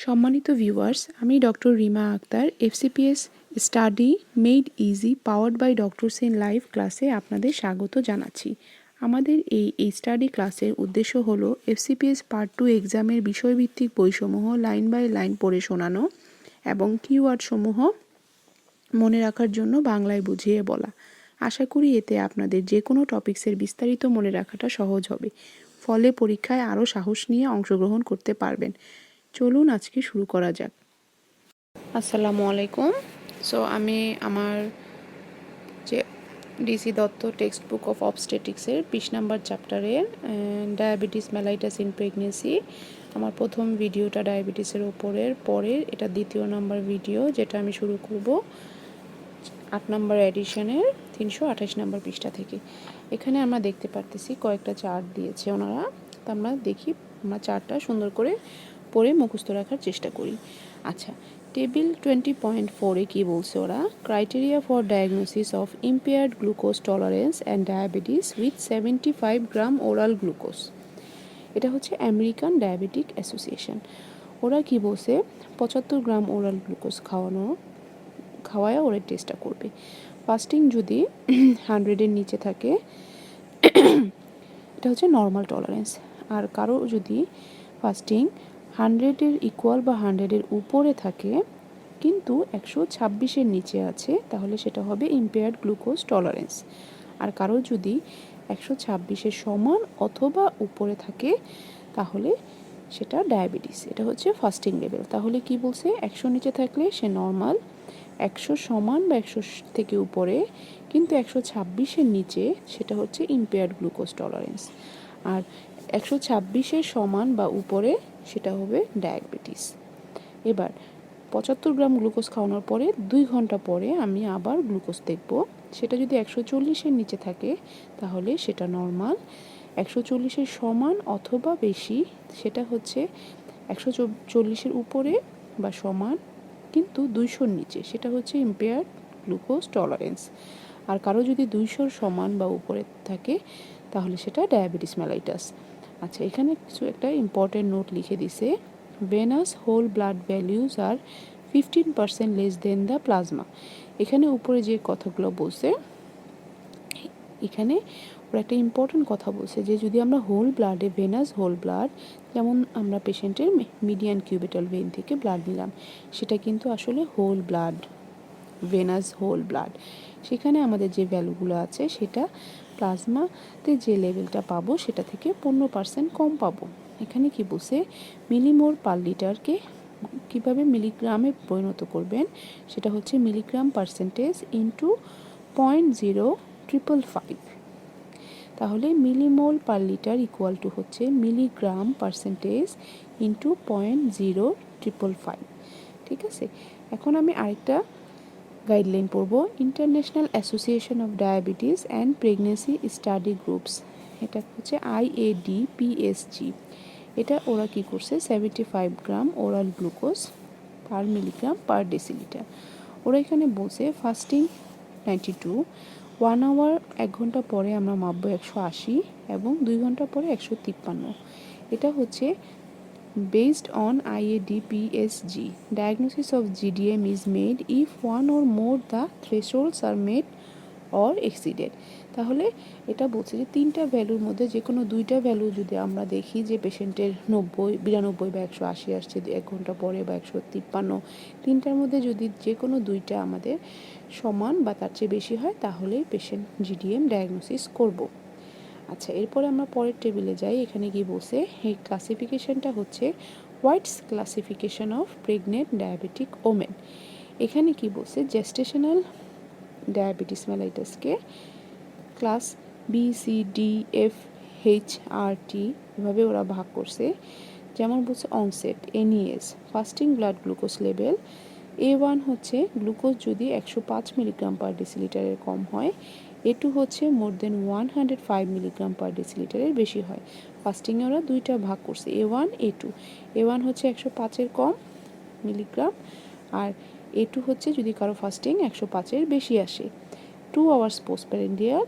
সম্মানিত ভিউয়ার্স, আমি doctor Rima Akter FCPS study made easy powered by doctor Sen live ক্লাসে আপনাদের স্বাগত জানাচ্ছি। আমাদের এই স্টাডি ক্লাসের উদ্দেশ্য হলো এফসিপিএস পার্ট 2 এক্সামের বিষয়ভিত্তিক বইসমূহ লাইন বাই লাইন পড়ে শোনানো এবং কিওয়ার্ডসমূহ মনে রাখার জন্য বাংলায় বুঝিয়ে বলা। আশা করি এতে আপনাদের যে কোনো টপিক্সের বিস্তারিত মনে রাখাটা সহজ হবে, ফলে পরীক্ষায় আরও সাহস নিয়ে অংশগ্রহণ করতে পারবেন। চলুন আজকে শুরু করা যাক। আসসালামু আলাইকুম। আমি আমার যে DC Dutta text book of অবস্টেটিক্সের 20 নাম্বার চ্যাপ্টারের ডায়াবেটিস মেলাইটাস ইন প্রেগনেন্সি, আমার প্রথম ভিডিওটা ডায়াবেটিসের পরের এটা দ্বিতীয় নাম্বার ভিডিও, যেটা আমি শুরু করব 8 নাম্বার এডিশনের 328 নাম্বার পৃষ্ঠা থেকে। এখানে আমরা দেখতে পারতেছি কয়েকটা চার্ট দিয়েছে ওনারা, তো আমরা দেখি, আমরা চার্টটা সুন্দর করে পড়ে মুখস্থ রাখার চেষ্টা করি। আচ্ছা, টেবিল 20.4-এ কী বলছে ওরা? Criteria for diagnosis of impaired glucose tolerance and diabetes with 75 gram oral glucose. এটা হচ্ছে আমেরিকান ডায়াবেটিক অ্যাসোসিয়েশন। ওরা কি বলছে? 75 গ্রাম ওরাল গ্লুকোজ খাওয়ায় ওরা টেস্টটা করবে। ফাস্টিং যদি 100-এর নিচে থাকে, এটা হচ্ছে নর্মাল টলারেন্স। আর কারো যদি ফাস্টিং 100-এর ইকুয়াল বা 100-এর উপরে থাকে কিন্তু 126-এর নিচে আছে, তাহলে সেটা হবে ইম্পেয়ার্ড গ্লুকোজ টলারেন্স। আর কারো যদি 126-এর সমান অথবা উপরে থাকে, তাহলে সেটা ডায়াবেটিস। এটা হচ্ছে ফাস্টিং লেভেল। তাহলে কি বলছে? 100 নিচে থাকলে সে নর্মাল, 100 সমান বা 100 থেকে উপরে কিন্তু 126-এর নিচে, সেটা হচ্ছে ইম্পেয়ার্ড গ্লুকোজ টলারেন্স। আর 126-এর সমান বা উপরে সেটা হবে ডায়াবেটিস। এবার 75 গ্রাম গ্লুকোজ খাওয়ানোর পরে 2 ঘন্টা পরে আমি আবার গ্লুকোজ দেখব। সেটা যদি 140-এর নিচে থাকে, তাহলে সেটা নর্মাল। 140-এর সমান অথবা বেশি, সেটা হচ্ছে 140-এর উপরে বা সমান কিন্তু 200-র নিচে, সেটা হচ্ছে ইম্পেয়ার্ড গ্লুকোজ টলারেন্স। আর কারো যদি 200-র সমান বা উপরে থাকে, তাহলে সেটা ডায়াবেটিস মেলাইটাস। আচ্ছা, এখানে কিছু একটা ইম্পর্টেন্ট নোট লিখে দিছে। ভেনাস হোল ব্লাড ভ্যালিউজ আর 15% লেস দেন দ্য প্লাজমা। এখানে উপরে যে কথাগুলো বলছে, এখানে ওরা একটা ইম্পর্টেন্ট কথা বলছে যে যদি আমরা হোল ব্লাডে, ভেনাস হোল ব্লাড, যেমন আমরা পেশেন্টের মিডিয়ান কিউবিটাল ভেন থেকে ব্লাড নিলাম, সেটা কিন্তু আসলে whole blood, venous whole blood. সেখানে আমাদের যে ভ্যালুগুলো আছে, সেটা প্লাজমাতে যে লেভেলটা পাবো সেটা থেকে 15% কম পাবো। এখানে কি বলছে? মিলিমোল পার লিটারকে কীভাবে মিলিগ্রামে পরিণত করবেন, সেটা হচ্ছে মিলিগ্রাম পার্সেন্টেজ ইন্টু 0.0555। তাহলে millimole per litre equal to হচ্ছে মিলিগ্রাম পার্সেন্টেজ ইন্টু 0.0555। ঠিক আছে? এখন আমি আরেকটা গাইডলাইন পড়ব। International association of diabetes and pregnancy study groups, এটা হচ্ছে IADPSG। এটা ওরা কি করছে? 75 গ্রাম ওরাল গ্লুকোজ পার মিলিগ্রাম পার ডেসিলিটার। ওরা এখানে বলছে ফাস্টিং 92, 1 আওয়ার 1 ঘন্টা পরে আমরা মাপবো 180 এবং 2 ঘন্টা পরে 153। এটা হচ্ছে based on IADPSG. Diagnosis of GDM is made if one or more the thresholds are met or exceeded. তাহলে এটা বলছে যে 3টা ভ্যালুর মধ্যে যে কোনো 2টা ভ্যালু যদি আমরা দেখি যে পেশেন্টের 90, 92 বা 180 আসছে 1 ঘন্টা পরে বা 153, 3টার মধ্যে যদি যে কোনো 2টা আমাদের সমান বা তার চেয়ে বেশি হয়, তাহলেই পেশেন্ট GDM ডায়াগনোসিস করব। আচ্ছা, এরপরে আমরা পরের টেবিলে যাই। এখানে কি বলছে? এই ক্লাসিফিকেশনটা হচ্ছে whites classification of pregnant diabetic women. এখানে কি বলছে? জেস্টেশনাল ডায়াবেটিস মেলাইটাসকে ক্লাস BCDFHRT এভাবে ওরা ভাগ করছে। যেমন বলছে onset, NES, fasting blood glucose level. A1 হচ্ছে গ্লুকোজ যদি 105 মিলিগ্রাম পার ডেসিলিটারের কম হয়। A2 হচ্ছে মোর দেন 105 মিলিগ্রাম পার ডেসিলিটারের বেশি হয়। ফাস্টিংয়ে ওরা 2টা ভাগ করছে, A1, A2। A1 হচ্ছে 105-এর কম মিলিগ্রাম, আর A2 হচ্ছে যদি কারো ফাস্টিং 105-এর বেশি আসে। 2 আওয়ার্স পোস্টপ্যারেন্ডিয়াল,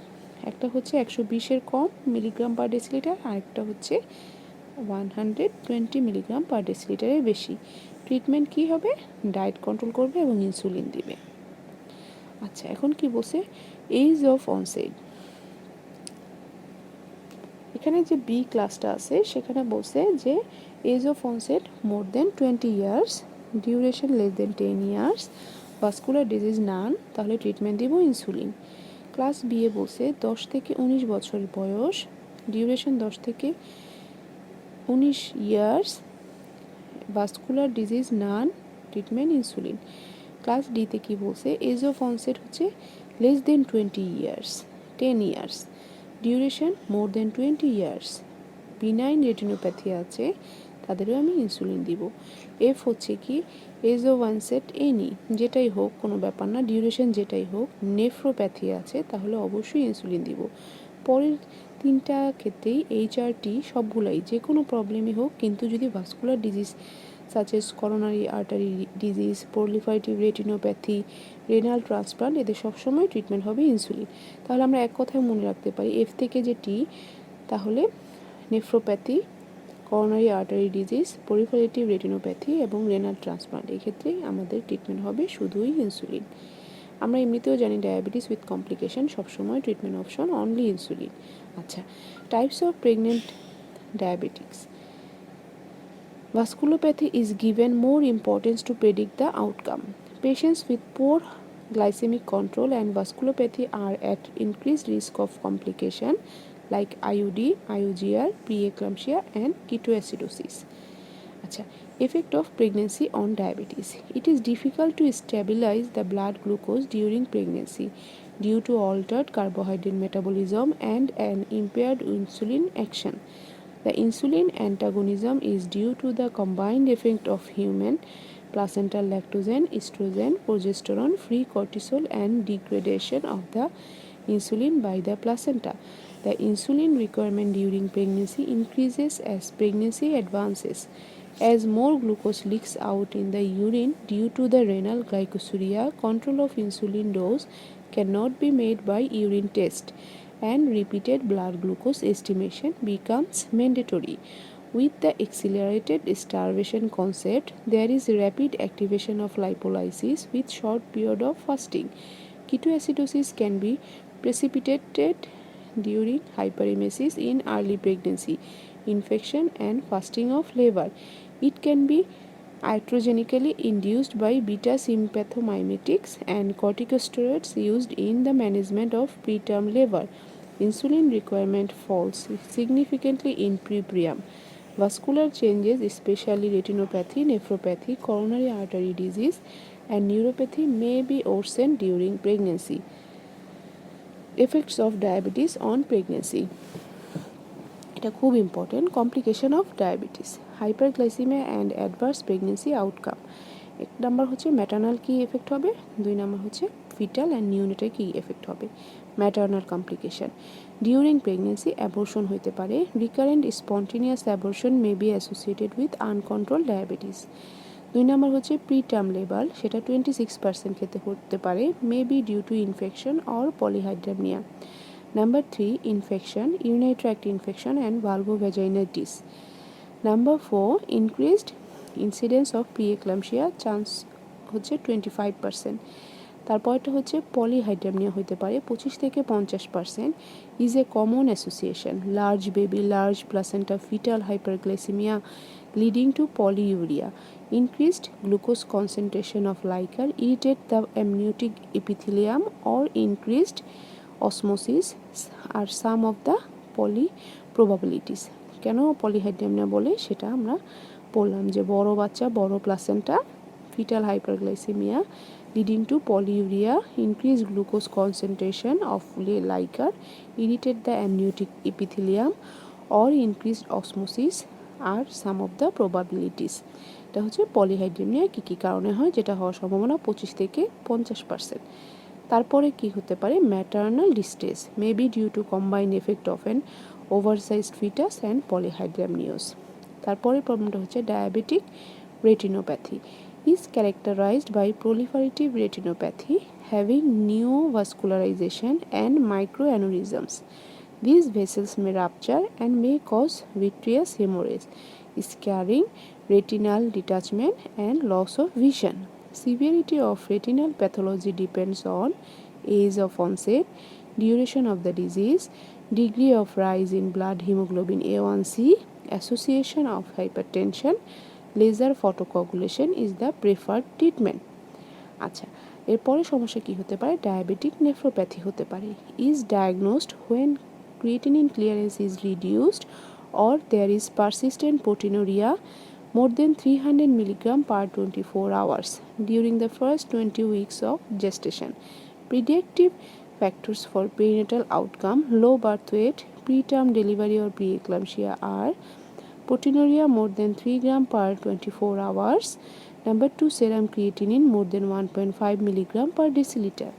একটা হচ্ছে 120-এর কম মিলিগ্রাম পার ডেসিলিটার, আরেকটা হচ্ছে 120 মিলিগ্রাম পার ডেসিলিটারের বেশি। ট্রিটমেন্ট কি হবে? ডায়েট কন্ট্রোল করবে এবং ইনসুলিন দিবে। আচ্ছা, এখন কি বলছে? Age of onset. এখানে যে বি ক্লাসটা আছে সেখানে বলছে যে age of onset more than 20 years, duration less than 10 years, vascular disease none, তাহলে ট্রিটমেন্ট দিব ইনসুলিন। ক্লাস বি এ বলছে 10 থেকে 19 বছর বয়স, ডিউরেশন 10 থেকে 19 years, vascular disease none, treatment insulin. Class ডিতে কি বলছে? এজ অফ অনসেট হচ্ছে less than 20 years, 10 years, duration more than 20 years, benign retinopathy আছে, তাদেরও আমি ইনসুলিন দিব। এফ হচ্ছে কি? এজ অফ অনসেট এনি, যেটাই হোক কোনো ব্যাপার না, ডিউরেশন যেটাই হোক, নেফ্রোপ্যাথি আছে, তাহলে অবশ্যই ইনসুলিন দিব। পরের তিনটা ক্ষেত্রেই এইচআরটি সবগুলাই যে কোনো প্রবলেমই হোক, কিন্তু যদি vascular disease such as coronary artery disease, proliferative retinopathy, renal transplant, এদের সবসময় ট্রিটমেন্ট হবে ইনসুলিন। তাহলে আমরা এক কথায় মনে রাখতে পারি, এফ থেকে যে টি, তাহলে nephropathy, coronary artery disease, proliferative retinopathy এবং রেনাল ট্রান্সপ্লান্ট, এক্ষেত্রে আমাদের ট্রিটমেন্ট হবে শুধুই ইনসুলিন। আমরা এমনিতেও জানি ডায়াবেটিস উইথ কমপ্লিকেশন সবসময় ট্রিটমেন্ট অপশন অনলি ইনসুলিন। আচ্ছা, types of pregnant diabetics. Vasculopathy is given more importance to predict the outcome. Patients with poor glycemic control and vasculopathy are at increased risk of complication like IUD, IUGR, preeclampsia and ketoacidosis. Achha, effect of pregnancy on diabetes. It is difficult to stabilize the blood glucose during pregnancy due to altered carbohydrate metabolism and an impaired insulin action. The insulin antagonism is due to the combined effect of human placental lactogen, estrogen, progesterone, free cortisol and degradation of the insulin by the placenta. The insulin requirement during pregnancy increases as pregnancy advances, as more glucose leaks out in the urine due to the renal glycosuria. Control of insulin dose cannot be made by urine test, and repeated blood glucose estimation becomes mandatory. With the accelerated starvation concept, there is rapid activation of lipolysis with short period of fasting. Ketoacidosis can be precipitated during hyperemesis in early pregnancy, infection and fasting of liver. It can be iatrogenically induced by beta sympathomimetics and corticosteroids used in the management of preterm labor. Insulin requirement falls significantly in prepuberty. Vascular changes, especially retinopathy, nephropathy, coronary artery disease, and neuropathy, may be worsened during pregnancy. Effects of diabetes on pregnancy. এটা খুব important. Complication of diabetes, hyperglycaemia and adverse pregnancy outcome. এক number হচ্ছে maternal কি effect হবে, দুই number হচ্ছে fetal and neonatal কি effect হবে। Maternal complication, during pregnancy abortion হতে পারে। Recurrent spontaneous abortion may be associated with uncontrolled diabetes. দুই নাম্বার হচ্ছে প্রিটার্ম লেবার, সেটা 26% ক্ষেত্রে হতে পারে, may be due to infection or polyhydramnios. Number 3, infection, urinary tract infection and vulvovaginitis. Number 4, increased incidence of preeclampsia, chance হচ্ছে 25%. তারপরটা হচ্ছে পলিহাইড্রামনিয়া হতে পারে 25 থেকে 50%, is a common association. Large baby, large placenta, fetal hyperglycaemia leading to polyuria. Increased glucose concentration of liquor irritate the amniotic epithelium or increased osmosis are some of the probabilities. কেন পলিহাইড্রামনিয়া বলে সেটা আমরা বললাম, যে বড় বাচ্চা, বড় placenta, fetal hyperglycaemia leading to polyuria, increased glucose concentration of liquor irritate the amniotic epithelium or increased osmosis are some of the probabilities. এটা হচ্ছে পলিহাইড্রামনিয়া কী কী কারণে হয়, যেটা হওয়ার সম্ভাবনা 25 থেকে 50%। তারপরে কি হতে পারে, maternal distress may be due to combined effect of an oversized fetus and polyhydramnios. তারপরে প্রবলেমটা হচ্ছে diabetic retinopathy is characterized by proliferative retinopathy having neovascularization and microaneurysms. These vessels may rupture and may cause vitreous hemorrhage, scarring, retinal detachment, and loss of vision. Severity of retinal pathology depends on age of onset, duration of the disease, degree of rise in blood hemoglobin A1C, association of hypertension. Laser photocoagulation is the preferred treatment. আচ্ছা, এরপরে সমস্যা কি হতে পারে? Diabetic nephropathy হতে পারে। Is diagnosed when creatinine clearance is reduced or there is persistent proteinuria more than 300 mg per 24 hours during the first 20 weeks of gestation. Predictive factors for perinatal outcome: low birth weight, preterm delivery or preeclampsia are proteinuria more than 3 gram per 24 hours. Number 2, serum creatinine more than 1.5 mg per deciliter.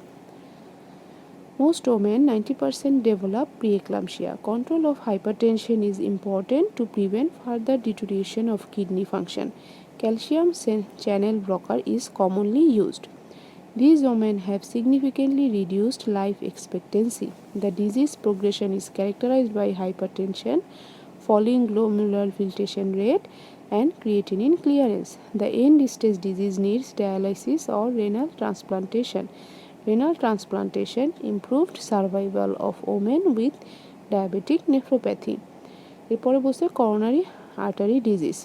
Most women, 90%, develop preeclampsia. Control of hypertension is important to prevent further deterioration of kidney function. Calcium channel blocker is commonly used. These women have significantly reduced life expectancy. The disease progression is characterized by hypertension, falling glomerular filtration rate, and creatinine clearance. The end-stage disease needs dialysis or renal transplantation. Renal transplantation improved survival of women with diabetic nephropathy. এরপরে বলছে coronary artery disease.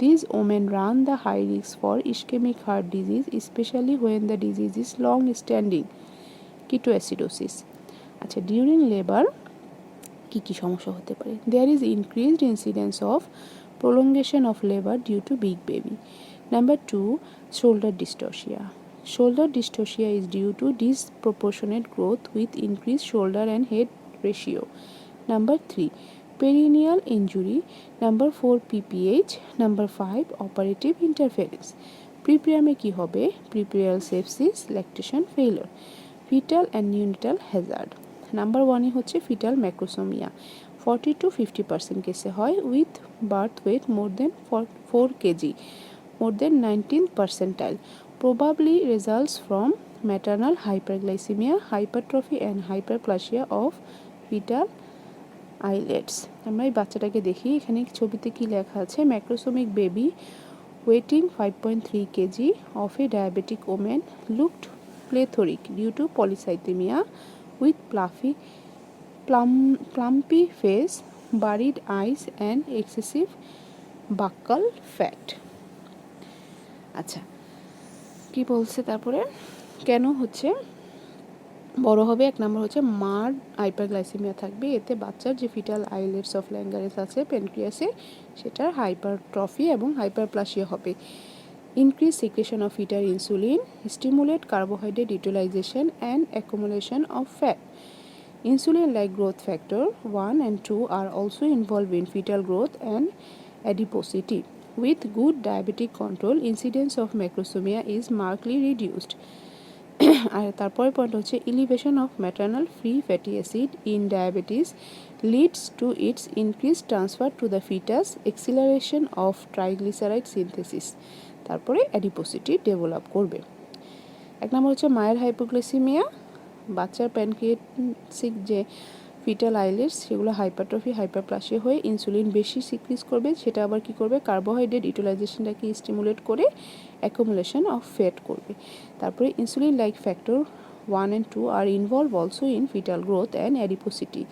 These women run the high risk for ischemic heart disease, especially when the disease is long-standing. Ketoacidosis. আচ্ছা, during labor কি কি সমস্যা হতে পারে? There is increased incidence of prolongation of labor due to big baby. Number 2, shoulder dystocia. Shoulder dystocia is due to disproportionate growth with increased shoulder and head ratio. Number 3, perineal injury. Number 4, PPH. Number 5, operative interference. Prepriame কি হবে? Prepural sepsis, lactation failure. Fetal and neonatal hazard. Number 1 হচ্ছে fetal macrosomia, 40 to 50% কেসে হয় with birth weight more than 4 kg, more than 19th percentile. Probably results from maternal hyperglycemia, hypertrophy and hyperplasia of fetal islets. আমরা এই বাচ্চাটাকে দেখি, এখানে ছবিতে কি লেখা আছে? ম্যাক্রোসোমিক baby waiting 5.3 kg of a diabetic woman looked plethoric due to polycythemia with plumpy face, buried eyes and excessive buccal fat. আচ্ছা, কি বলছে তারপরে? কেন হচ্ছে বড় হবে? এক নম্বর হচ্ছে মার হাইপারগ্লাইসেমিয়া থাকবে, এতে বাচ্চার যে ফিটাল আইলেটস অফ ল্যাঙ্গারেস আছে প্যানক্রিয়াসে সেটার হাইপারট্রফি এবং হাইপারপ্লাসিয়া হবে। Increase secretion of fetal insulin, stimulate carbohydrate utilisation and accumulation of fat. Insulin-like growth factor 1 and 2 are also involved in fetal growth and adiposity. With good diabetic control, incidence of macrosomia is markedly reduced. আর তারপরে point হচ্ছে elevation of maternal free fatty acid in diabetes leads to its increased transfer to the fetus, acceleration of triglyceride synthesis. তারপরে adiposity develop করবে। এক নম্বর হচ্ছে মায়ের hypoglycaemia, বাচ্চার প্যানক্রিয়াসিক যে ফিটাল আইলেটস সেগুলো হাইপারট্রফি হাইপারপ্লাসিয়া হয়ে ইনসুলিন বেশি সিক্রিজ করবে, সেটা আবার কি করবে? কার্বোহাইড্রেট ইউটিলাইজেশনটাকে স্টিমুলেট করে অ্যাকুমুলেশন অফ ফ্যাট করবে। তারপরে insulin like factor 1 and 2 are involve also in fetal growth and adiposity.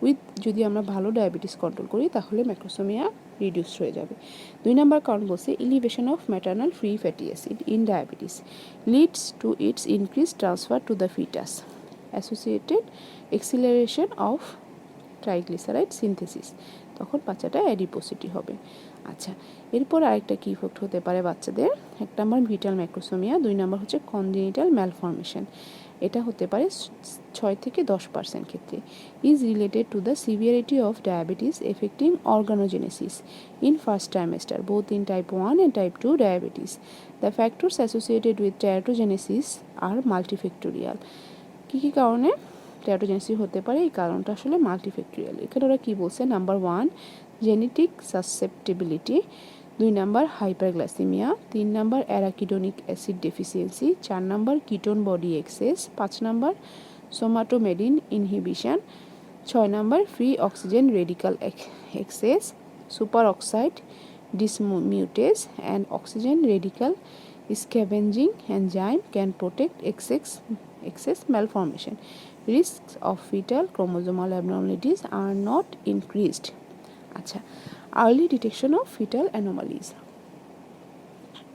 With যদি আমরা ভালো ডায়াবেটিস কন্ট্রোল করি তাহলে ম্যাক্রোসোমিয়া রিডিউস হয়ে যাবে। 2 নম্বর কারণ বলছে elevation of maternal free fatty acid in diabetes leads to its increase transfer to the fetus, associated acceleration of triglyceride synthesis, তখন বাচ্চাটা অ্যাডিপোসিটি হবে। আচ্ছা, এরপর আরেকটা কি ইফেক্ট হতে পারে বাচ্চাদের? এক নম্বর ভিটাল ম্যাক্রোসোমিয়া, 2 নম্বর হচ্ছে কনজেনিটাল ম্যালফরমেশন, এটা হতে পারে 6 থেকে 10% ক্ষেত্রে। Is related to the severity of diabetes affecting organogenesis in first trimester both in type 1 and type 2 diabetes. The factors associated with teratogenesis are multifactorial. কী কী কারণে টেরাটোজেনেসিস হতে পারে? এই কারণটা আসলে মাল্টিফ্যাক্টোরিয়াল। এখানে ওরা কী বলছে? Number 1 genetic susceptibility, 2 number hyperglycaemia, 3 number arachidonic acid deficiency, 4 number ketone body excess, 5 number somatomedin inhibition, 6 number free oxygen radical excess, super oxide dismutase, and oxygen radical scavenging enzyme can protect excess malformation. Risks of fetal chromosomal abnormalities are not increased. আচ্ছা, early detection of fetal anomalies.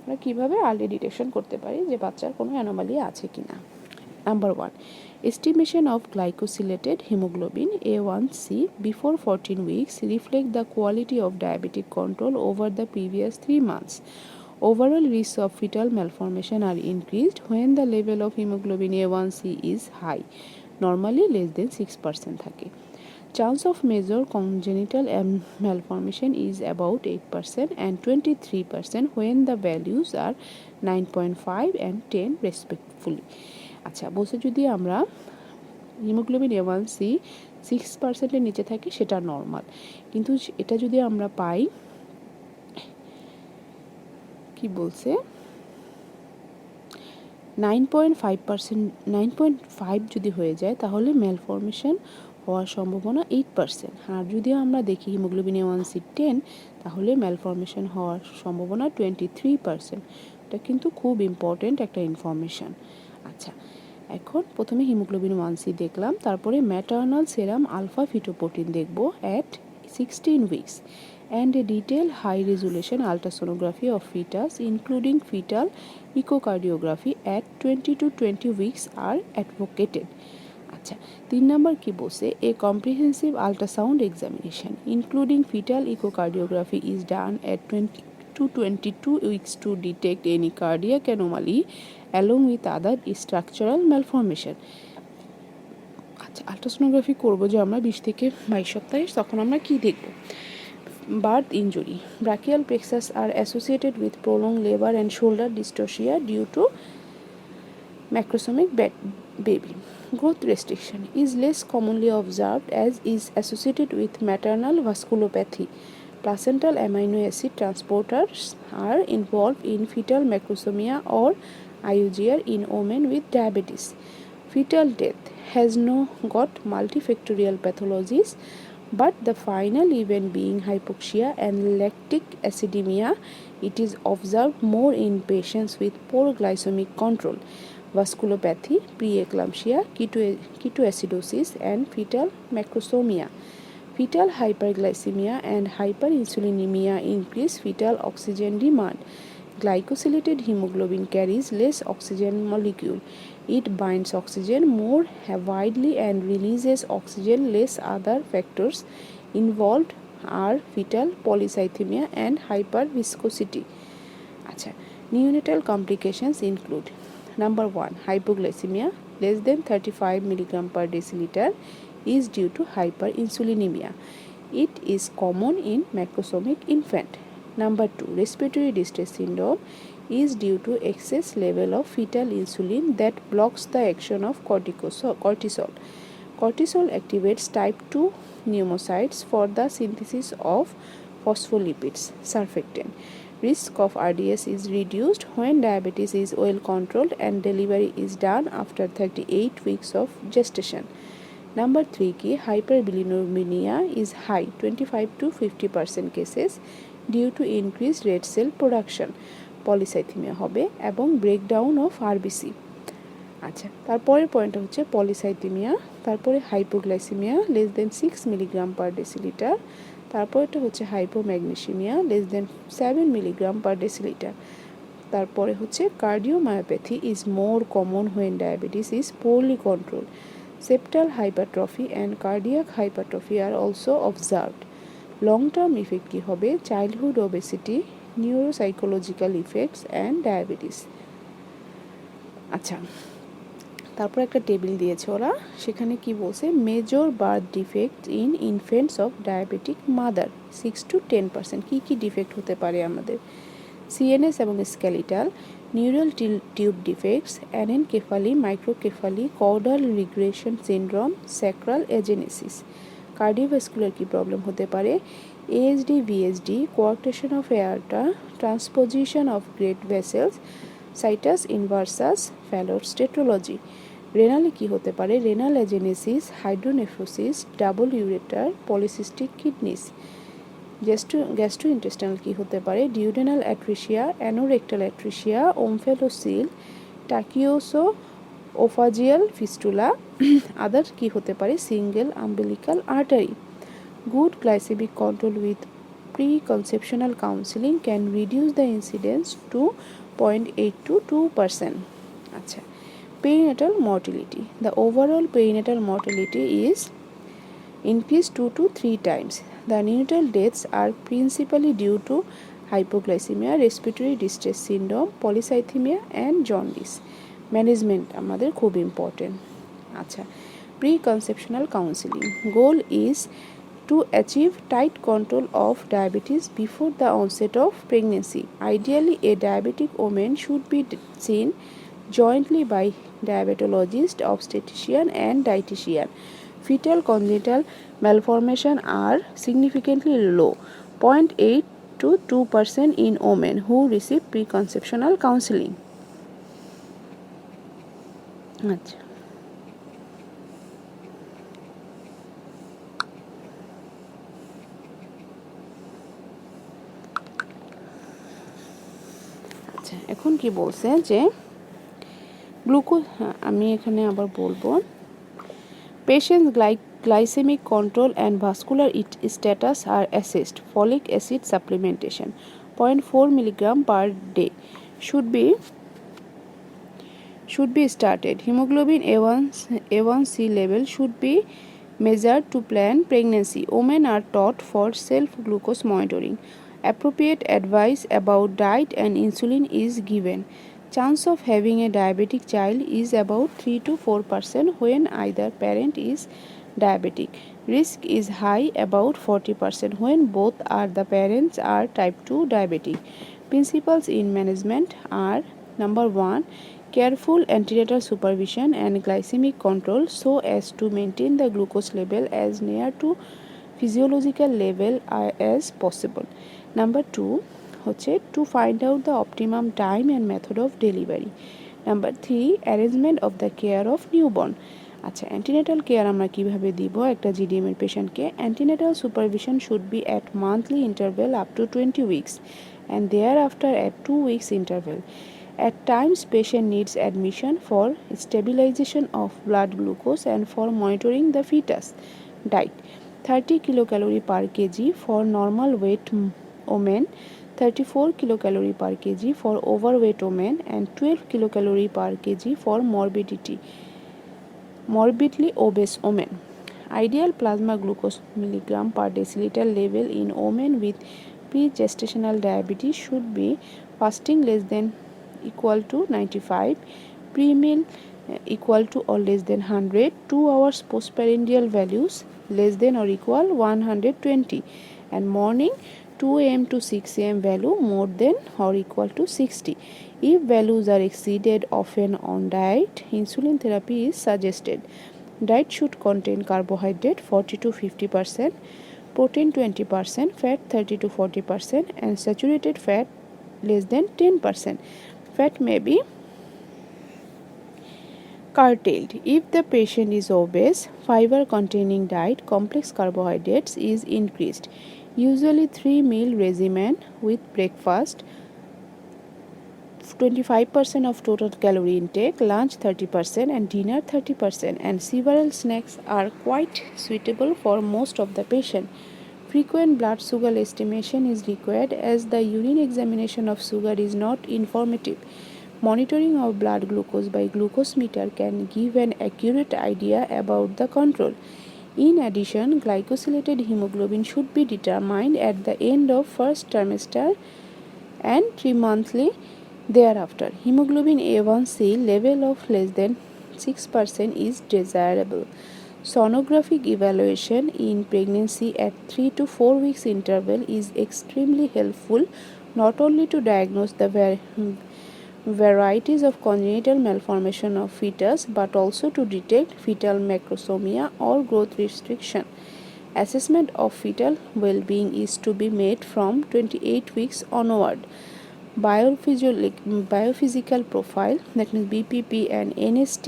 আমরা কীভাবে early detection করতে পারি যে বাচ্চার কোনো anomaly আছে কি না। Number 1, estimation of glycosylated hemoglobin A1C before 14 weeks reflect the quality of diabetic control over the previous 3 months. Overall risks of fetal malformation are increased when the level of hemoglobin A1C is high, normally less than 6% থাকে। Chance of major congenital malformation is about 8% and 23% when the values are 9.5 and 10 respectively. আচ্ছা, বলছে যদি আমরা haemoglobin A1C 6%-এর নিচে থাকে সেটা normal, কিন্তু এটা যদি আমরা পাই কি বলছে 9.5%, 9.5 যদি হয়ে যায় তাহলে ম্যালফরমেশন হওয়ার সম্ভাবনা 8%। আর যদি আমরা দেখি হিমোগ্লোবিন A1C 10 তাহলে ম্যালফরমেশন হওয়ার সম্ভাবনা 23%। এটা কিন্তু খুব ইম্পর্টেন্ট একটা ইনফরমেশন। আচ্ছা, এখন প্রথমে হিমোগ্লোবিন A1C দেখলাম, তারপরে ম্যাটার্নাল সেরাম আলফা ফিটোপ্রোটিন দেখব at 16 weeks and a detailed high resolution ultrasonography of fetus including fetal echocardiography at 20 to 20 weeks are advocated. আচ্ছা, 3 নাম্বার কি বলছে, a comprehensive ultrasound examination including fetal echocardiography is done at 20 to 22 weeks to detect any cardiac anomaly along with other structural malformation. আচ্ছা, ultrasonography করব যে আমরা 20 থেকে 22 সপ্তাহে, তখন আমরা কি দেখব, birth injury, brachial plexus are associated with prolonged labor and shoulder dystocia due to macrosomic baby. Growth restriction is less commonly observed as is associated with maternal vasculopathy. Placental amino acid transporters are involved in fetal macrosomia or IUGR in women with diabetes. Fetal death has no got multifactorial pathologies, but the final event being hypoxia and lactic acidemia. It is observed more in patients with poor glycemic control, vasculopathy, preeclampsia, ketoacidosis, and fetal macrosomia. Fetal hyperglycemia and hyperinsulinemia increase fetal oxygen demand. Glycosylated hemoglobin carries less oxygen molecule. It binds oxygen more widely and releases oxygen less. Other factors involved are fetal polycythemia and hyperviscosity. আচ্ছা, neonatal complications include number 1, hypoglycemia less than 35 mg per deciliter is due to hyperinsulinemia. It is common in macrosomic infant. Number 2, respiratory distress syndrome is due to excess level of fetal insulin that blocks the action of cortisol. Cortisol activates type 2 pneumocytes for the synthesis of phospholipids, surfactant. Risk of RDS is reduced when diabetes is well controlled and delivery is done after 38 weeks of gestation. Number 3 ki hyperbilirubinemia is high 25 to 50% cases due to increased red cell production. Polycythaemia হবে এবং breakdown of RBC. আচ্ছা, তারপরের পয়েন্টটা হচ্ছে polycythaemia, তারপরে hypoglycaemia less than 6 milligram per decilitre, তারপরেটা হচ্ছে hypomagnesaemia less than 7 milligram per decilitre, তারপরে হচ্ছে cardiomyopathy is more common when diabetes is poorly control. Septal hypertrophy and cardiac hypertrophy are also observed. Long-term effect কি হবে, childhood obesity, neuropsychological effects and diabetes. আচ্ছা, তারপর একটা table দিয়েছে ওরা, সেখানে কি বলছে, major birth defect in ইনফেন্টস of diabetic mother 6 to 10%. কি কি ডিফেক্ট হতে পারে আমাদের, সিএনএস এবং skeletal, neural tube defects, anencephaly, microcephaly, caudal regression syndrome, sacral agenesis. Cardiovascular কি প্রবলেম হতে পারে, ASD, VSD, coarctation of aorta, transposition of great vessels, situs inversus, Fallot's tetralogy. রেনালে কি হতে পারে, renal agenesis, hydronephrosis, double ureter, polycystic kidneys. Gastrointestinal কি হতে পারে? Duodenal atresia, anorectal atresia, omphalocele, tracheo oesophageal fistula. Other কি হতে পারে? Single umbilical artery. Good glycaemic control with preconceptional counseling can reduce the incidence to 0.8 to 2%. আচ্ছা, perinatal mortality. The overall perinatal mortality is increased 2 to 3 times. The neonatal deaths are principally due to hypoglycemia, respiratory distress syndrome, polycythemia and jaundice. Management আমাদের খুব important. আচ্ছা, pre-conceptional counseling. Goal is to achieve tight control of diabetes before the onset of pregnancy. Ideally, a diabetic woman should be seen jointly by diabetologist, obstetrician and dietitian. Fetal congenital malformation are significantly low, 0.8 to 2% in women who receive preconceptional counseling. আচ্ছা, এখন কি বলছে যে glucose, আমি এখানে আবার বলবো, patients glycemic control and vascular status are assessed. Folic acid supplementation 0.4 mg per day should be started. Hemoglobin A1C level should be measured to plan pregnancy. Women are taught for self glucose monitoring. Appropriate advice about diet and insulin is given. Chance of having a diabetic child is about 3 to 4% when either parent is diabetic. Risk is high, about 40%, when both are the parents are type 2 diabetic. Principles in management are: number 1, careful antenatal supervision and glycemic control so as to maintain the glucose level as near to physiological level as possible. Number 2, to find out the optimum time and method of delivery. Number 3, arrangement of the care of newborn. আচ্ছা, antenatal care আমরা কিভাবে দিব একটা GDM এর পেশেন্টকে? Antenatal supervision should be at monthly interval up to 20 weeks and thereafter at 2 weeks interval. At times, patient needs admission for stabilization of blood glucose and for monitoring the fetus. Diet: 30 kilocalorie per kg for normal weight women, 34 kilocalorie per kg for overweight women, and 12 kilocalorie per kg for morbidly obese women. Ideal plasma glucose milligram per deciliter level in women with pre-gestational diabetes should be: fasting less than equal to 95, pre-meal equal to or less than 100, 2 hours postprandial values less than or equal 120, and morning 2 am to 6 am value more than or equal to 60. If values are exceeded often on diet, insulin therapy is suggested. Diet should contain carbohydrate 40 to 50%, protein 20%, fat 30 to 40%, and saturated fat less than 10%. Fat may be curtailed. If the patient is obese, fiber containing diet, complex carbohydrates is increased. Usually 3-meal regimen with breakfast 25% of total calorie intake, lunch 30% and dinner 30%, and several snacks are quite suitable for most of the patient. Frequent blood sugar estimation is required as the urine examination of sugar is not informative. Monitoring of blood glucose by glucose meter can give an accurate idea about the control. In addition, glycosylated hemoglobin should be determined at the end of first trimester and 3 monthly thereafter. Hemoglobin A1C level of less than 6% is desirable. Sonographic evaluation in pregnancy at 3 to 4 weeks interval is extremely helpful, not only to diagnose the varieties of congenital malformation of fetus but also to detect fetal macrosomia or growth restriction. Assessment of fetal well-being is to be made from 28 weeks onward. Biophysical profile, that means BPP and NST,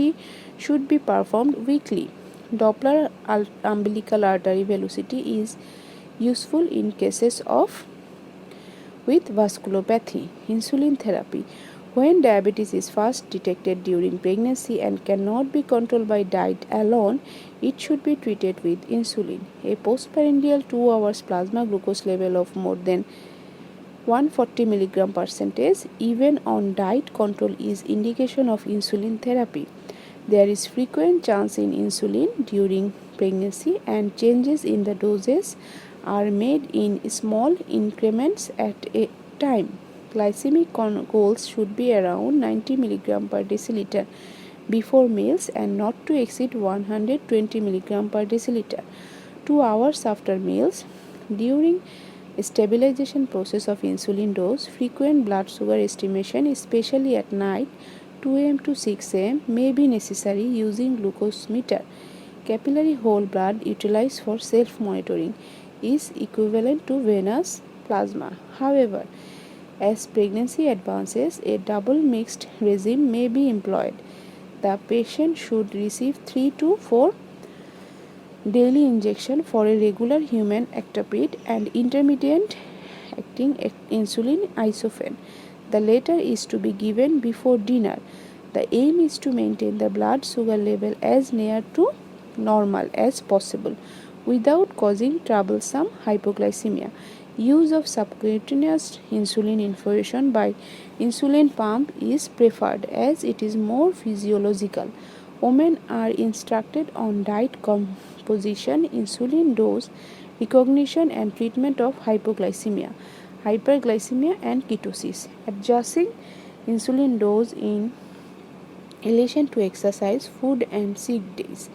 should be performed weekly. Doppler umbilical artery velocity is Useful in cases of with vasculopathy. Insulin therapy. When diabetes is first detected during pregnancy and cannot be controlled by diet alone, it should be treated with insulin. A postprandial 2 hours plasma glucose level of more than 140 mg percentage even on diet control is indication of insulin therapy. There is frequent chance in insulin during pregnancy and changes in the doses are made in small increments at a time. Glycemic goals should be around 90 mg per deciliter before meals and not to exceed 120 mg per deciliter 2 hours after meals. During stabilization process of insulin dose, frequent blood sugar estimation, especially at night 2 am to 6 am, may be necessary using glucose meter. Capillary whole blood utilized for self-monitoring is equivalent to venous plasma. However, as pregnancy advances, a double mixed regime may be employed. The patient should receive 3 to 4 daily injection for a regular human ectopid and intermediate acting insulin isofen. The latter is to be given before dinner. The aim is to maintain the blood sugar level as near to normal as possible without causing troublesome hypoglycemia. Use of subcutaneous insulin infusion by insulin pump is preferred as it is more physiological. Women are instructed on diet composition, insulin dose, recognition and treatment of hypoglycemia, hyperglycemia and ketosis. Adjusting insulin dose in relation to exercise, food and sick days.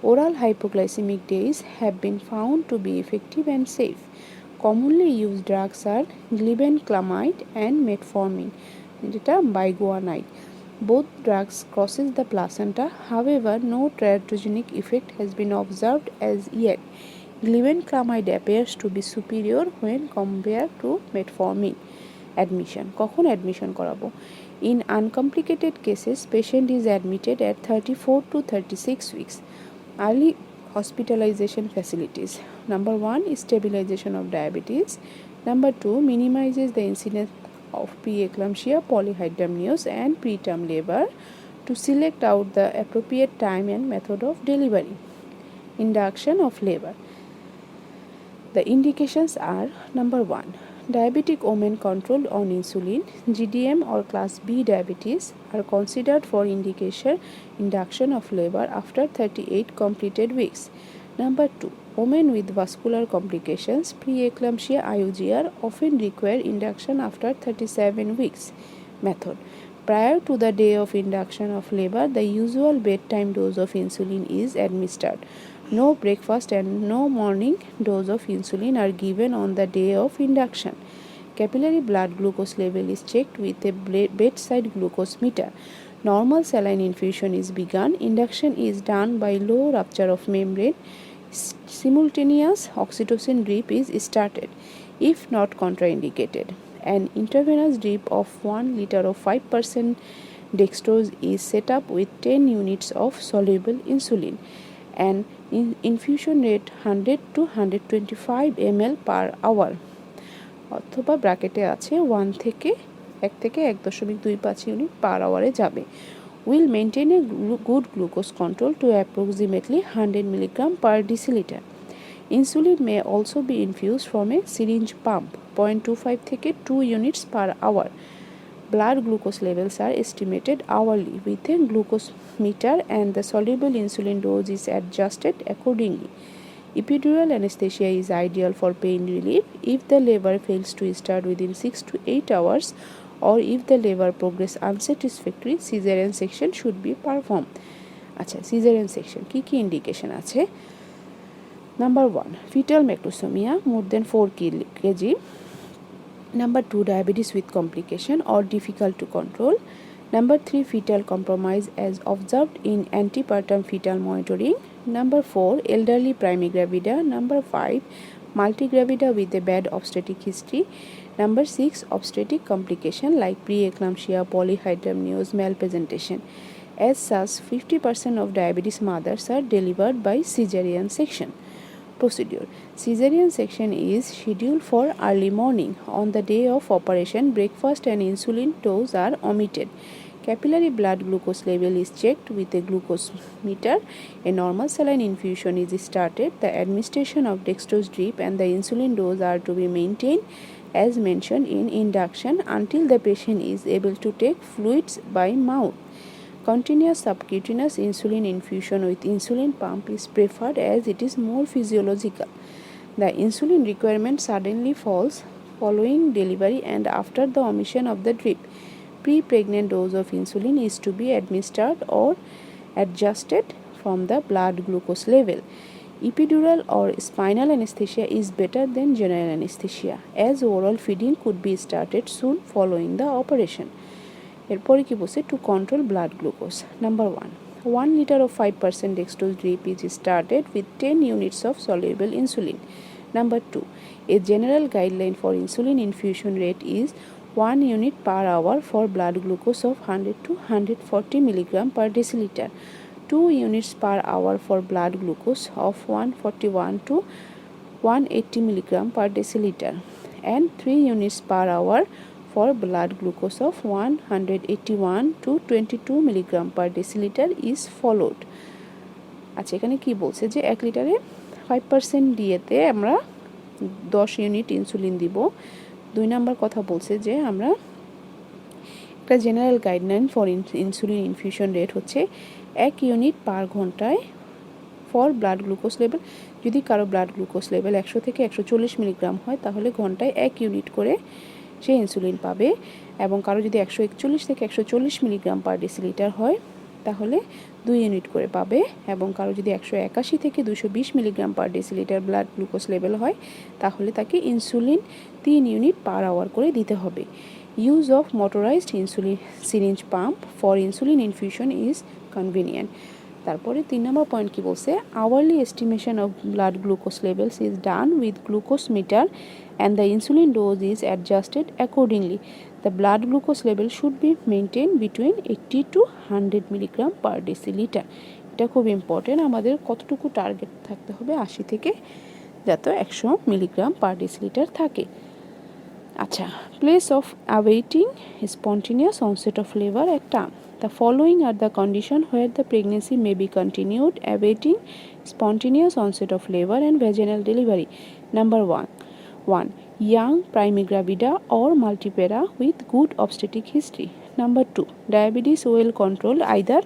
Oral hypoglycemic days have been found to be effective and safe. Commonly used drugs are glibenclamide and metformin, biguanide. Both drugs crosses the placenta. However, no teratogenic effect has been observed as yet. Glibenclamide appears to be superior when compared to metformin. Admission. কখন admission করাবো? In uncomplicated cases, patient is admitted at 34 to 36 weeks. Early hospitalization facilities. Number 1 is stabilization of diabetes. Number 2 minimizes the incidence of preeclampsia, polyhydramnios and preterm labor to select out the appropriate time and method of delivery. Induction of labor. The indications are number 1 diabetic women controlled on insulin, GDM or class B diabetes are considered for induction of labor after 38 completed weeks. Number 2 women with vascular complications, preeclampsia, IUGR often require induction after 37 weeks. Method. Prior to the day of induction of labor, the usual bedtime dose of insulin is administered. No breakfast and no morning dose of insulin are given on the day of induction. Capillary blood glucose level is checked with a bedside glucose meter. Normal saline infusion is begun. Induction is done by low rupture of membrane. Simultaneous oxytocin drip is started if not contraindicated. An intravenous drip of 1 liter of 5% dextrose is set up with 10 units of soluble insulin. And infusion rate 100 to 125 ml per hour অথবা ব্র্যাকেটে আছে 1 থেকে 1.25 unit per আওয়ারে যাবে will maintain a good glucose control to approximately 100 mg per deciliter. Insulin may also be infused from a syringe pump 0.25 থেকে 2 units per hour. Blood glucose levels are estimated hourly with a glucose meter and the soluble insulin dose is adjusted accordingly. Epidural anesthesia is ideal for pain relief if the labor fails to start within 6 to 8 hours or if the labor progress unsatisfactory, cesarean section should be performed. আচ্ছা cesarean section কি কি indication আছে? Number 1 fetal macrosomia more than 4 kg. Number 2 diabetes with complication or difficult to control. Number 3 fetal compromise as observed in antepartum fetal monitoring. Number 4 elderly primigravida. Number 5 multigravida with a bad obstetric history. Number 6 obstetric complication like preeclampsia, polyhydramnios, malpresentation. As such, 50% of diabetes mothers are delivered by cesarean section. Procedure. Caesarean section is scheduled for early morning. On the day of operation, breakfast and insulin dose are omitted. Capillary blood glucose level is checked with a glucose meter. A normal saline infusion is started. The administration of dextrose drip and the insulin dose are to be maintained as mentioned in induction until the patient is able to take fluids by mouth. Continuous subcutaneous insulin infusion with insulin pump is preferred as it is more physiological. The insulin requirement suddenly falls following delivery and after the omission of the drip. Pre-pregnant dose of insulin is to be administered or adjusted from the blood glucose level. Epidural or spinal anesthesia is better than general anesthesia as oral feeding could be started soon following the operation. এরপরে কি বলছে to control blood glucose. Number 1. 1 liter of 5% dextrose drip is started with 10 units of soluble insulin. Number 2. A general guideline for insulin infusion rate is 1 unit per hour for blood glucose of 100 to 140 mg per deciliter, 2 units per hour for blood glucose of 141 to 180 mg per deciliter, and 3 units per hour for blood glucose of 181 to 22 mg per deciliter is followed. আচ্ছা এখানে কি বলছে যে 1 লিটারে 5% দিয়েতে আমরা 10 unit insulin দিব। 2 number কথা বলছে যে আমরা একটা general guideline for insulin infusion rate হচ্ছে 1 ইউনিট পার ঘন্টায় ফর ব্লাড গ্লুকোজ লেভেল। যদি কারো ব্লাড গ্লুকোজ লেভেল 100 থেকে 140 মিলিগ্রাম হয় তাহলে ঘন্টায় 1 ইউনিট করে সে ইনসুলিন পাবে, এবং কারো যদি 141 থেকে 140 মিলিগ্রাম পার ডেসিলিটার হয় তাহলে 2 ইউনিট করে পাবে, এবং কারো যদি 181 থেকে 220 milligram per decilitre blood glucose level হয় তাহলে তাকে ইনসুলিন 3 ইউনিট পার আওয়ার করে দিতে হবে। Use of motorised insulin syringe pump for insulin infusion is convenient. তারপরে 3 নম্বর পয়েন্ট কি বলছে, hourly estimation of blood glucose levels is done with glucose metre and the insulin dose is adjusted accordingly. The blood glucose level should be maintained between 80 to 100 mg per deciliter. এটা খুব important, আমাদের কতটুকু target থাকতে হবে 80 থেকে যাতে 100 milligram per decilitre থাকে। আচ্ছা, place of awaiting spontaneous onset of labor at term. The following are the condition where the pregnancy may be continued awaiting spontaneous onset of labor and vaginal delivery. Number 1. Young primigravida or multipara with good obstetric history. Number 2. Diabetes well controlled either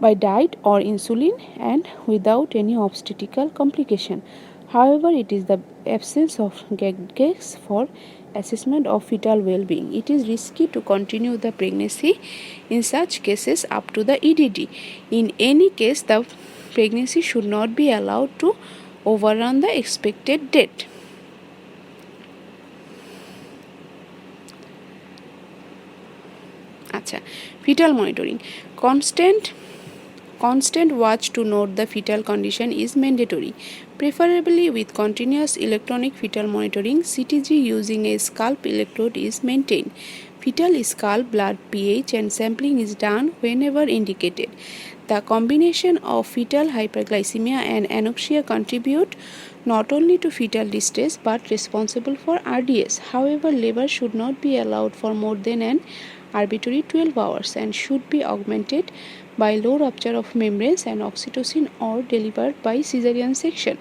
by diet or insulin and without any obstetrical complication. However, it is the absence of case for assessment of fetal well-being. It is risky to continue the pregnancy in such cases up to the EDD. In any case, the pregnancy should not be allowed to overrun the expected date. আচ্ছা, fetal monitoring. Constant watch to note the fetal condition is mandatory, preferably with continuous electronic fetal monitoring. CTG using a scalp electrode is maintained. Fetal scalp blood pH and sampling is done whenever indicated. The combination of fetal hyperglycemia and anoxia contribute not only to fetal distress but responsible for RDS. However, labor should not be allowed for more than an arbitrary 12 hours and should be augmented by low rupture of membranes and oxytocin or delivered by cesarean section.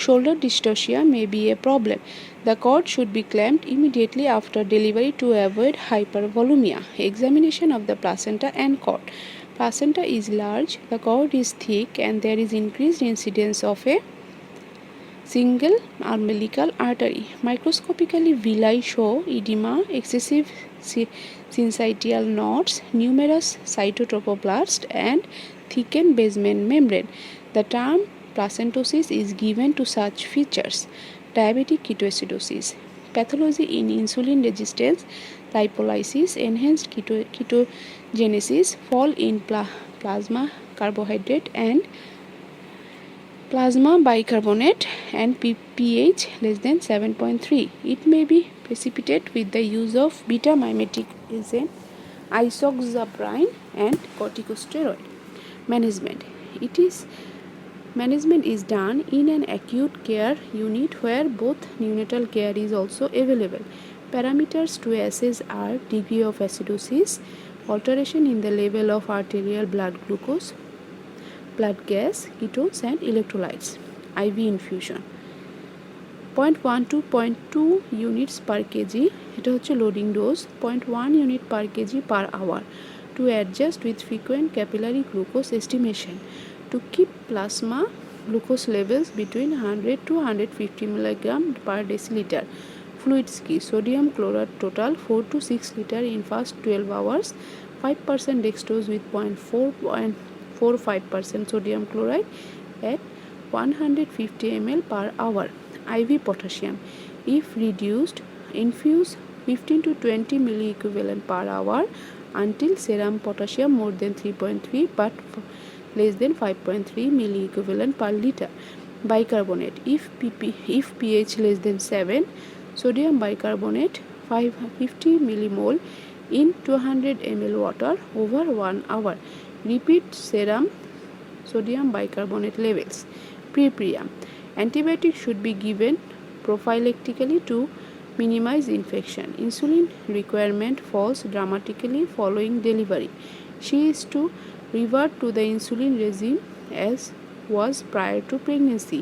Shoulder dystocia may be a problem. The cord should be clamped immediately after delivery to avoid hypervolumia. Examination of the placenta and cord. Placenta is large, the cord is thick, and there is increased incidence of a single umbilical artery. Microscopically, villi show edema, excessive syncytial knots, numerous cytotropoblasts, and thickened basement membrane. The term placentosis is given to such features. Diabetic ketoacidosis. Pathology in insulin resistance, lipolysis, enhanced ketogenesis, fall in plasma carbohydrate and plasma bicarbonate, and pH less than 7.3. It may be precipitate with the use of beta-mimetic agent, isoxaprine, and corticosteroid. Management. It is Management is done in an acute care unit where both neonatal care is also available. Parameters to assess are degree of acidosis, alteration in the level of arterial blood glucose, blood gas, ketones and electrolytes. IV infusion 0.1 to 0.2 units per kg, এটা হচ্ছে loading dose, 0.1 unit per kg per hour to adjust with frequent capillary glucose estimation to keep plasma glucose levels between 100 to 150 mg per deciliter. Fluids কি sodium chloride total 4 to 6 liter in first 12 hours, 5% dextrose with 0.45% sodium chloride at 150 ml per hour. IV potassium, if reduced, infuse 15 to 20 milliequivalent per hour until serum potassium more than 3.3 but less than 5.3 milliequivalent per liter. Bicarbonate, if pH less than 7, sodium bicarbonate 50 millimole in 200 ml water over 1 hour. Repeat serum sodium bicarbonate levels. Preperium, antibiotics should be given prophylactically to minimize infection. Insulin requirement falls dramatically following delivery. She is to revert to the insulin regime as was prior to pregnancy.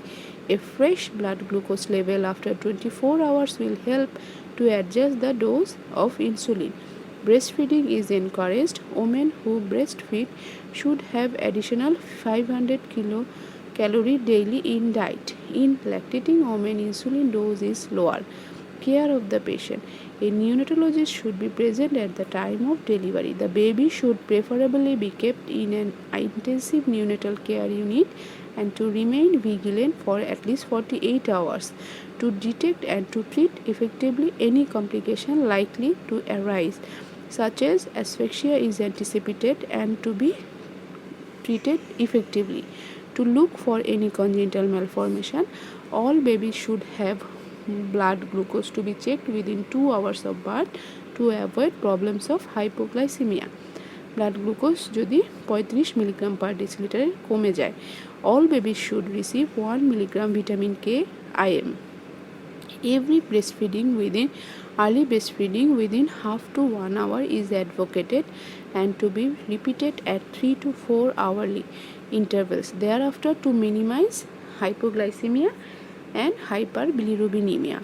A fresh blood glucose level after 24 hours will help to adjust the dose of insulin. Breastfeeding is encouraged. Women who breastfeed should have additional 500 kilocalorie daily in diet. In lactating women, insulin dose is lower. Care of the patient. A neonatologist should be present at the time of delivery. The baby should preferably be kept in an intensive neonatal care unit and to remain vigilant for at least 48 hours to detect and to treat effectively any complication likely to arise, such as asphyxia is anticipated and to be treated effectively. To look for any congenital malformation, all babies should have blood glucose to be checked within 2 hours of birth to avoid problems of hypoglycemia. Blood glucose যদি 35 milligram per deciliter কমে যায়, all babies should receive 1 milligram vitamin K IM. Early breastfeeding within half to 1 hour is advocated and to be repeated at 3 to 4 hourly intervals thereafter to minimize hypoglycemia and hyperbilirubinemia.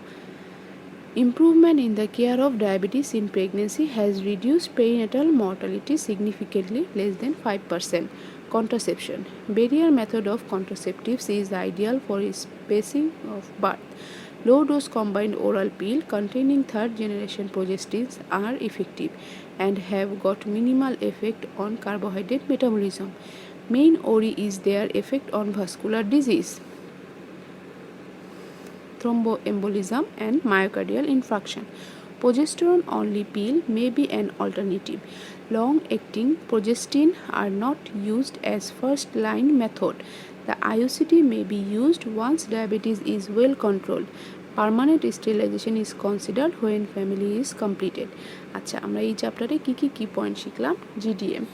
Improvement in the care of diabetes in pregnancy has reduced perinatal mortality significantly, less than 5%. Contraception. Barrier method of contraceptives is ideal for spacing of birth. Low-dose combined oral pill containing third generation progestins are effective and have got minimal effect on carbohydrate metabolism. Main worry is their effect on vascular disease, thromboembolism and myocardial infarction. Progesterone only pill may be an alternative. Long-acting progestin are not used as first-line method. The IUCD may be used once diabetes is well controlled. Permanent sterilization is considered when family is completed. আচ্ছা, আমরা এই চ্যাপ্টারে কি point শিখলাম? GDM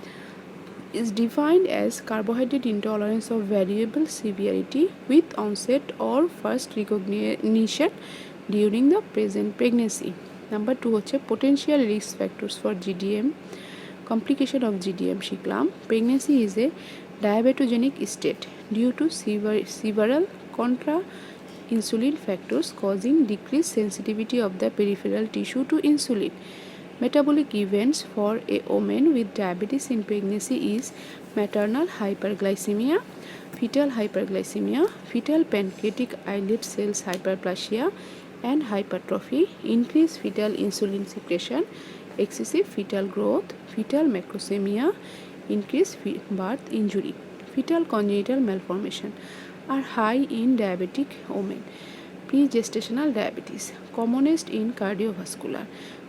is defined as carbohydrate intolerance of variable severity with onset or first recognition during the present pregnancy. Number 2 হচ্ছে potential risk factors for GDM. Complication of GDM শিখলাম. Pregnancy is a diabetogenic state due to several contra-insulin factors causing decreased sensitivity of the peripheral tissue to insulin. Metabolic events for a woman with diabetes in pregnancy is maternal hyperglycemia, fetal pancreatic islet cells hyperplasia and hypertrophy, increased fetal insulin secretion, excessive fetal growth, fetal macrosomia, increased birth injury. Fetal congenital malformation are high in diabetic women. Pre-gestational diabetes, commonest in cardiovascular.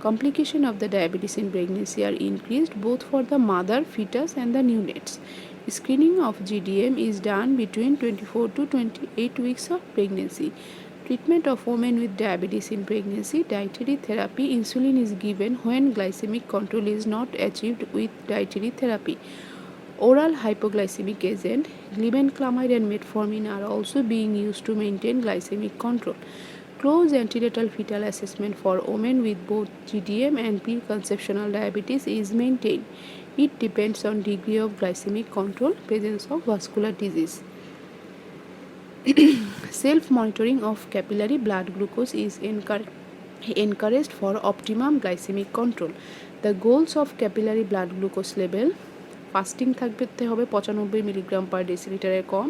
Complication of the diabetes in pregnancy are increased both for the mother, fetus and the neonates. Screening of GDM is done between 24 to 28 weeks of pregnancy. Treatment of women with diabetes in pregnancy, dietary therapy. Insulin is given when glycemic control is not achieved with dietary therapy. Oral hypoglycemic agent, glibenclamide and metformin are also being used to maintain glycemic control. Close antenatal fetal assessment for women with both GDM and preconceptional diabetes is maintained. It depends on degree of glycemic control, presence of vascular disease. Self-monitoring of capillary blood glucose is encouraged for optimum glycemic control. The goals of capillary blood glucose level: fasting থাকতে হবে 95 milligram per ডেসিলিটারের কম,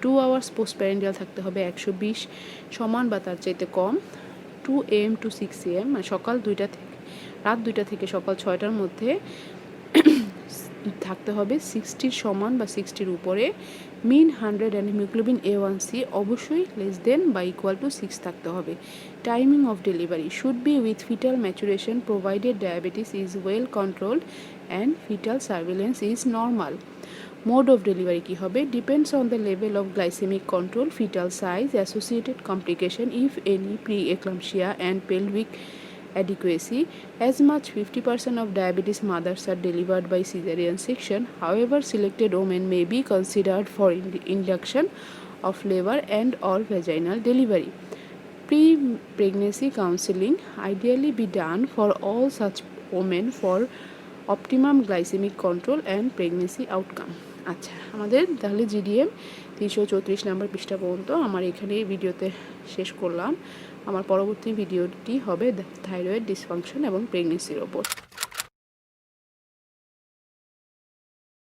2 hours পোস্টপ্যারেন্ডিয়াল থাকতে হবে 120 সমান বা তার চাইতে কম, 2 AM to 6 AM মানে সকাল 2টা থেকে রাত 2টা থেকে সকাল 6টার মধ্যে থাকতে হবে 60 সমান বা 60-র উপরে, মিন 100 অ্যান্ড হিমোগ্লোবিন A1C অবশ্যই লেস দেন বা ইকুয়াল টু 6 থাকতে হবে। Timing of delivery should be with fetal maturation provided diabetes is well controlled and fetal surveillance is normal. Mode of delivery কী হবে? Depends on the level of glycaemic control, fetal size, associated complication if any, pre-eclampsia and pelvic adequacy. As much 50% of diabetes mothers are delivered by cesarean section. However, selected women may be considered for induction of labor and or vaginal delivery. Pre-pregnancy counseling ideally be done for all such women for optimum glycemic control and pregnancy outcome. আচ্ছা, আমাদের তাহলে GDM 334 নম্বর পৃষ্ঠা পর্যন্ত আমার এখানে এই ভিডিওতে শেষ করলাম। আমার পরবর্তী ভিডিওটি হবে থাইরয়েড ডিসফাংশন এবং প্রেগনেন্সির ওপর।